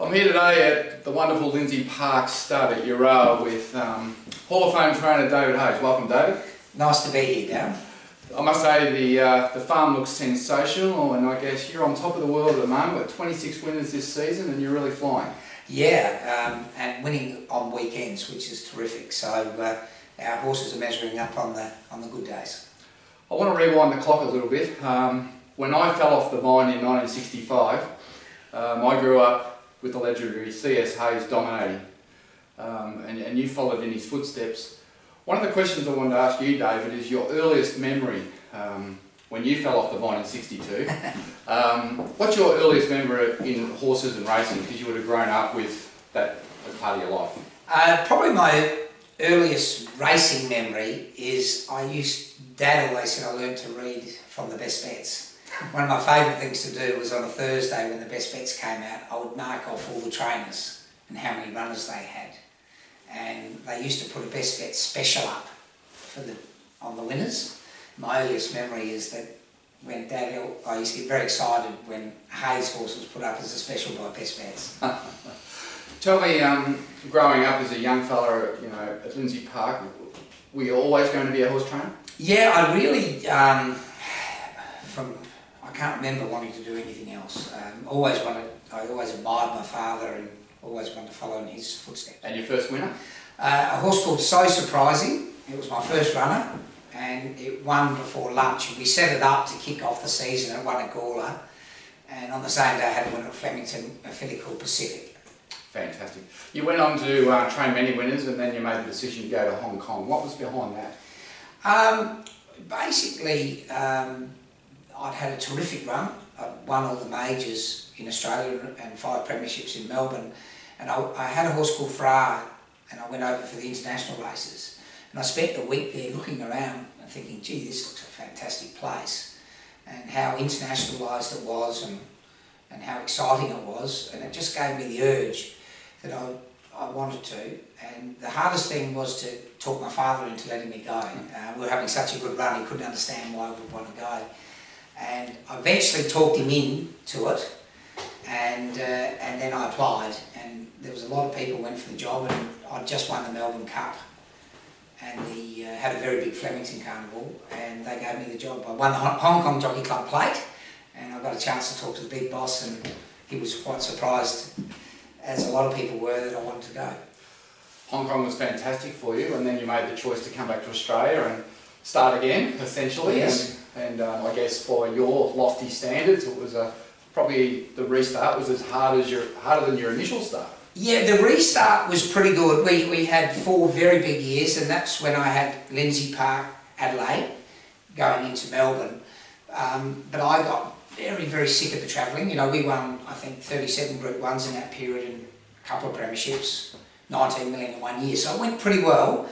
I'm here today at the wonderful Lindsay Park stud at Euroa with Hall of Fame trainer David Hayes. Welcome, David. Nice to be here, Darren. I must say the farm looks sensational, and I guess you're on top of the world at the moment. Got 26 winners this season and you're really flying. Yeah, and winning on weekends, which is terrific. So our horses are measuring up on the good days. I want to rewind the clock a little bit. When I fell off the vine in 1965, I grew up with the legendary C.S. Hayes dominating, and you followed in his footsteps. One of the questions I wanted to ask you, David, is your earliest memory when you fell off the vine in '62. What's your earliest memory in horses and racing? Because you would have grown up with that as part of your life. Probably my earliest racing memory is Dad always said I learned to read from the best bets. One of my favourite things to do was on a Thursday when the best bets came out, I would mark off all the trainers and how many runners they had. And they used to put a best bet special up on the winners. My earliest memory is that when I used to get very excited when Hayes' horse was put up as a special by best bets. Tell me, growing up as a young fella, at Lindsay Park, were you always going to be a horse trainer? Yeah, I really, I can't remember wanting to do anything else. I always admired my father and always wanted to follow in his footsteps. And your first winner? A horse called So Surprising. It was my first runner and it won before lunch. We set it up to kick off the season and it won a Gawler. And on the same day I had a winner at Flemington, a filly called Pacific. Fantastic. You went on to train many winners and then you made the decision to go to Hong Kong. What was behind that? Basically, I'd had a terrific run. I'd won all the majors in Australia and 5 premierships in Melbourne. And I had a horse called Fra and I went over for the international races. And I spent the week there looking around and thinking, gee, this looks a fantastic place. And how internationalised it was and how exciting it was. And it just gave me the urge that I wanted to. And the hardest thing was to talk my father into letting me go. We were having such a good run, he couldn't understand why I would want to go. And I eventually talked him into it, and then I applied, and there was a lot of people who went for the job, and I'd just won the Melbourne Cup, and he had a very big Flemington Carnival, and they gave me the job. I won the Hong Kong Jockey Club plate, and I got a chance to talk to the big boss, and he was quite surprised, as a lot of people were, that I wanted to go. Hong Kong was fantastic for you, and then you made the choice to come back to Australia and start again, essentially. Yes. And I guess by your lofty standards, it was probably the restart was as harder than your initial start. Yeah, the restart was pretty good. We had 4 very big years, and that's when I had Lindsay Park, Adelaide, going into Melbourne. But I got very, very sick of the travelling. We won, I think, 37 Group 1s in that period and a couple of premierships, 19 million in 1 year. So it went pretty well.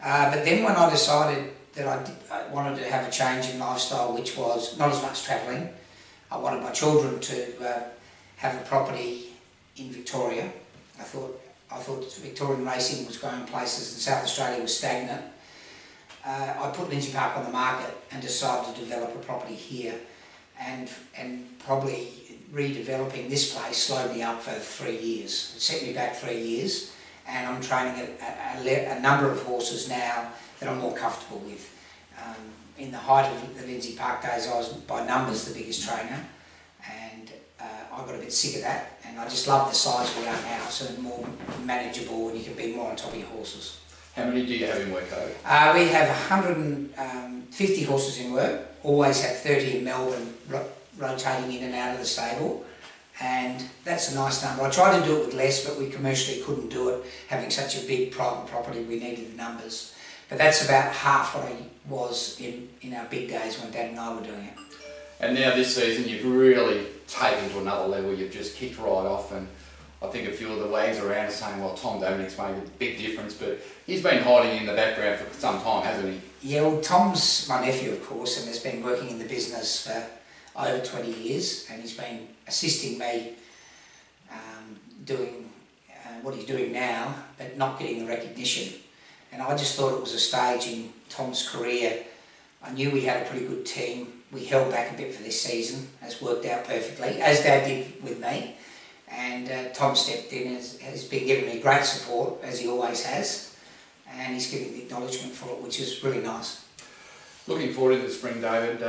But then when I decided that I wanted to have a change in lifestyle, which was not as much travelling. I wanted my children to have a property in Victoria. I thought Victorian racing was going places and South Australia was stagnant. I put Lindsay Park on the market and decided to develop a property here, and probably redeveloping this place slowed me up for 3 years. It set me back 3 years, and I'm training a number of horses now that I'm more comfortable with. In the height of the Lindsay Park days, I was by numbers the biggest trainer, and I got a bit sick of that, and I just love the size we are now, so more manageable and you can be more on top of your horses. How many do you have in work over? We have 150 horses in work, always have 30 in Melbourne rotating in and out of the stable, and that's a nice number. I tried to do it with less, but we commercially couldn't do it. Having such a big private property, we needed the numbers. But that's about half what I was in our big days when Dad and I were doing it. And now this season you've really taken to another level, you've just kicked right off, and I think a few of the wags around are saying, well, Tom Dominic's made a big difference, but he's been hiding in the background for some time, hasn't he? Yeah, well, Tom's my nephew, of course, and has been working in the business for over 20 years, and he's been assisting me doing what he's doing now, but not getting the recognition. And I just thought it was a stage in Tom's career. I knew we had a pretty good team. We held back a bit for this season. It's worked out perfectly, as Dad did with me. And Tom stepped in, has been giving me great support, as he always has, and he's getting the acknowledgement for it, which is really nice. Looking forward to the spring, David.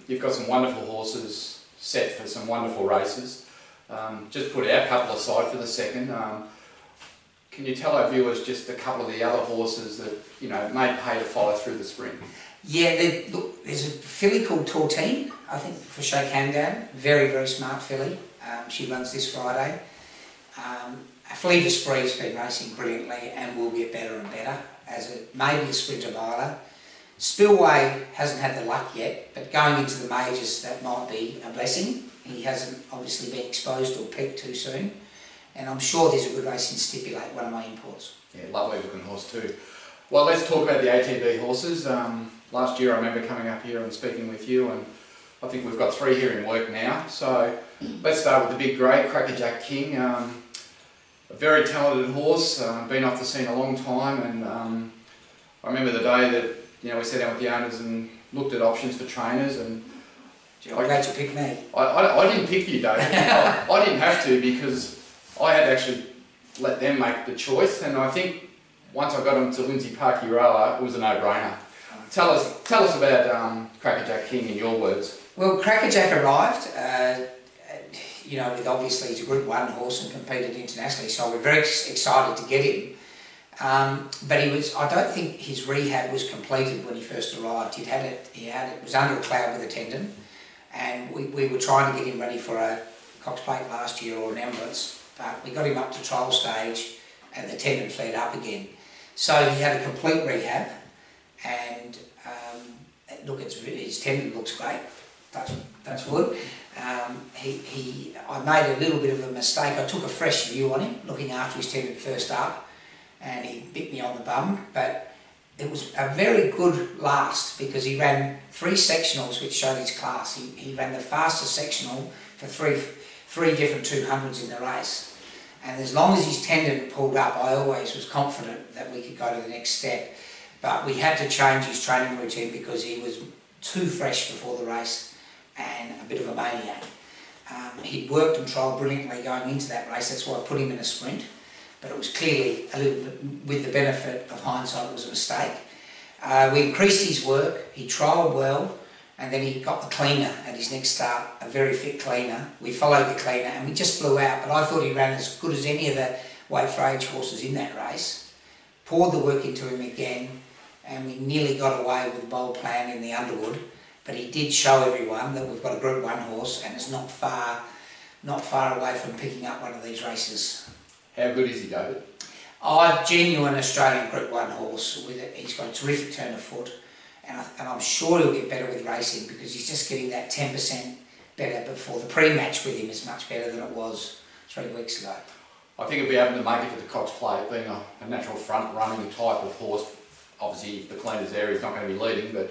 You've got some wonderful horses set for some wonderful races. Just put our couple aside for the second. Can you tell our viewers just a couple of the other horses that may pay to follow through the spring? Yeah, there's a filly called Tortine, I think, for Shake Hamdan. Very, very smart filly. She runs this Friday. Fleet Esprit's been racing brilliantly and will get better and better as maybe a sprinter miler. Spillway hasn't had the luck yet, but going into the majors, that might be a blessing. He hasn't obviously been exposed or peaked too soon. And I'm sure there's a good race in Stipulate, one of my imports. Yeah, lovely looking horse too. Well, let's talk about the ATB horses. Last year I remember coming up here and speaking with you, and I think we've got 3 here in work now. So let's start with the big grey, Crackerjack King. A very talented horse, been off the scene a long time, and I remember the day that we sat down with the owners and looked at options for trainers. And I'm glad you picked me. I didn't pick you, David. I didn't have to, because I had actually let them make the choice, and I think once I got them to Lindsay Park, it was a no-brainer. Tell us about Crackerjack King in your words. Well, Crackerjack arrived, with obviously he's a Group 1 horse and competed internationally, so we're very excited to get him. But I don't think his rehab was completed when he first arrived. It was under a cloud with a tendon, and we were trying to get him ready for a Cox Plate last year or an Emirates, but we got him up to trial stage and the tendon flared up again. So he had a complete rehab, and look, his tendon looks great. That's good. I made a little bit of a mistake. I took a fresh view on him, looking after his tendon first up, and he bit me on the bum. But it was a very good last, because he ran 3 sectionals which showed his class. He ran the fastest sectional for three different 200s in the race. And as long as his tendon pulled up, I always was confident that we could go to the next step. But we had to change his training routine because he was too fresh before the race and a bit of a maniac. He'd worked and trialled brilliantly going into that race, that's why I put him in a sprint. But it was clearly, a little bit, with the benefit of hindsight, it was a mistake. We increased his work, he trialled well, and then he got the cleaner at his next start, a very fit cleaner. We followed the cleaner and we just flew out, but I thought he ran as good as any of the weight for age horses in that race. Poured the work into him again, and we nearly got away with the bold plan in the Underwood, but he did show everyone that we've got a Group 1 horse and is not far away from picking up one of these races. How good is he, David? A genuine Australian Group 1 horse. He's got a terrific turn of foot, and I'm sure he'll get better with racing, because he's just getting that 10% better before the pre-match with him is much better than it was 3 weeks ago. I think he'll be able to make it to the Cox Plate, being a natural front-running type of horse. Obviously, if the cleaner's there, he's not going to be leading, but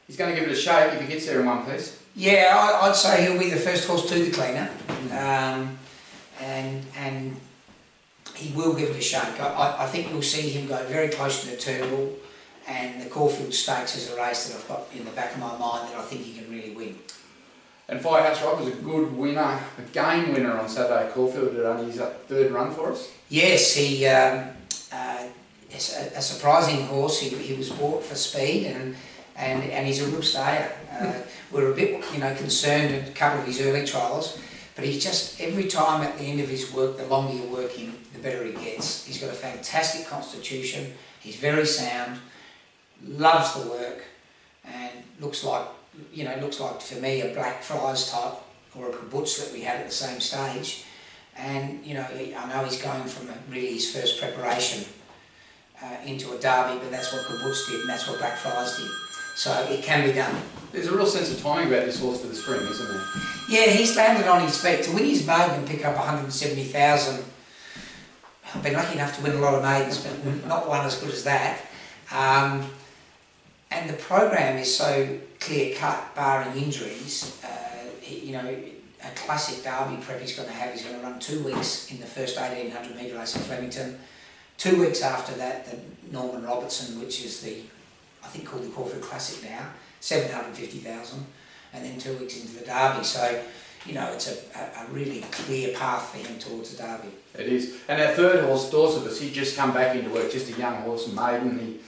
he's going to give it a shake if he gets there in one piece. Yeah, I'd say he'll be the first horse to the cleaner, and he will give it a shake. I think you'll see him go very close to the Turnbull, and the Caulfield Stakes is a race that I've got in the back of my mind that I think he can really win. And Firehouse Rock was a good winner, a game winner on Saturday at Caulfield. Did only his 3rd run for us? Yes, he it's a surprising horse. He was bought for speed, and he's a good stayer. We're a bit concerned at a couple of his early trials, but he's just, every time at the end of his work, the longer you work him, the better he gets. He's got a fantastic constitution. He's very sound, loves the work, and looks like for me a Blackfriars type or a Kibbutz that we had at the same stage. And I know he's going from really his first preparation into a derby, but that's what Kibbutz did and that's what Blackfriars did. So it can be done. There's a real sense of timing about this horse for the spring, isn't there? Yeah, he's landed on his feet. To win his maiden and pick up 170,000, I've been lucky enough to win a lot of maidens, but not one as good as that. And the program is so clear-cut, barring injuries. A classic derby prep he's going to have. He's going to run 2 weeks in the first 1800 metre race at Flemington. 2 weeks after that, the Norman Robertson, which is I think called the Caulfield Classic now, 750,000, and then 2 weeks into the derby. So you know, it's a really clear path for him towards the Derby. It is. And our third horse, Dorsibus, he just come back into work, just a young horse, maiden.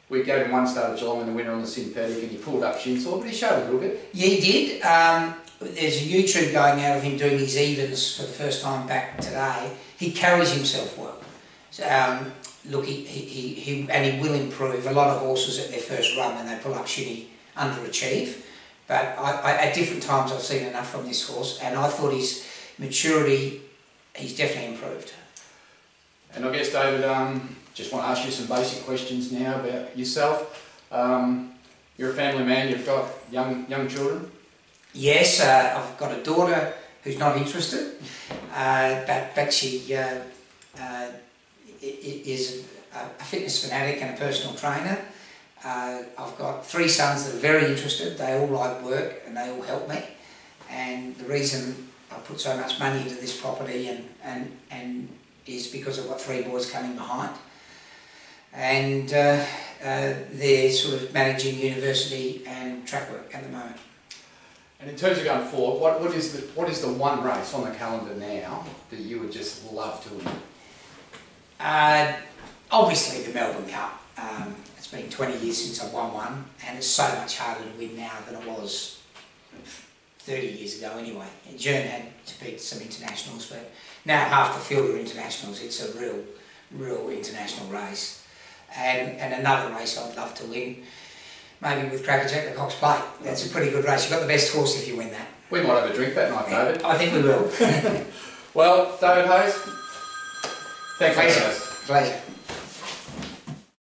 We gave him one start at Geelong in the winter on the synthetic, and he pulled up shin sore, but he showed a little bit. Yeah, he did. There's a YouTube going out of him doing his evens for the first time back today. He carries himself well. So, look, he will improve. A lot of horses at their first run when they pull up shinny underachieve. But at different times I've seen enough from this horse, and I thought his maturity, he's definitely improved. And I guess, David, just want to ask you some basic questions now about yourself. You're a family man, you've got young children? Yes, I've got a daughter who's not interested, but she is a fitness fanatic and a personal trainer. I've got 3 sons that are very interested. They all like work and they all help me. And the reason I put so much money into this property and is because I've got 3 boys coming behind. And they're sort of managing university and track work at the moment. And in terms of going forward, what is the one race on the calendar now that you would just love to win? Obviously the Melbourne Cup. It's been 20 years since I've won one, and it's so much harder to win now than it was 30 years ago anyway. Jern had to beat some internationals, but now half the field are internationals. It's a real international race. And another race I'd love to win, maybe with Crackerjack the Cox Plate. That's a pretty good race. You've got the best horse if you win that. We might have a drink that night, David. I think we will. Well, David Hayes, thanks. Pleasure.